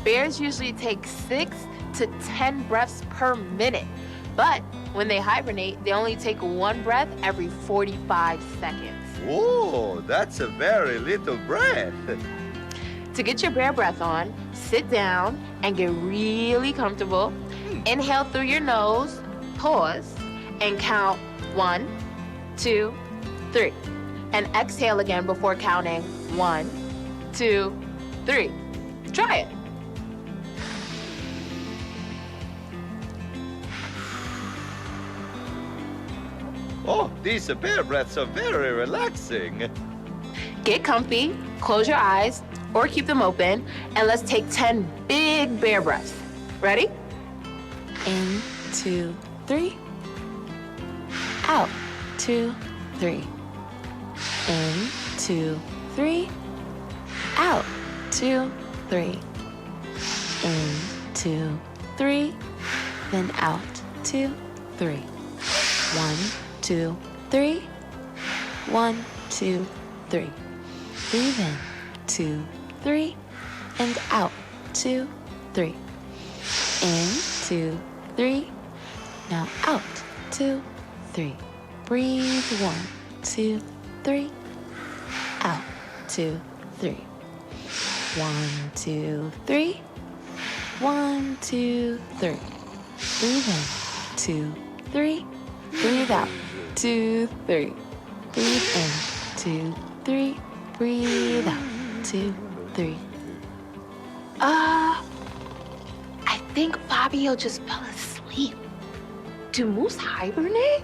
Bears usually take 6 to 10 breaths per minute, but when they hibernate, they only take one breath every 45 seconds. Whoa, that's a very little breath. To get your bear breath on, sit down and get really comfortable. Inhale through your nose, pause, and count 1, 2, 3. And exhale again before counting 1, 2, 3. Try it. Oh, these bear breaths are very relaxing. Get comfy, close your eyes, or keep them open, and let's take 10 big bear breaths. Ready? In, 2, 3. Out, 2, 3. In, 2, 3. Out, 2, 3. In, 2, 3. Then out, 2, 3. 1, 2, 3. 1, 2, 3. Breathe in, 2, 3. And out, 2, 3. In, 2, 3. Now out, 2, 3. Breathe, 1, 2, 3. Out, 2, 3. 1, 2, 3. 1, 2, 3. Breathe in, 2, 3. Breathe out, 2, 3. Breathe in, 2, 3. Breathe out, 2, 3. I think Fabio just fell asleep. Do moose hibernate?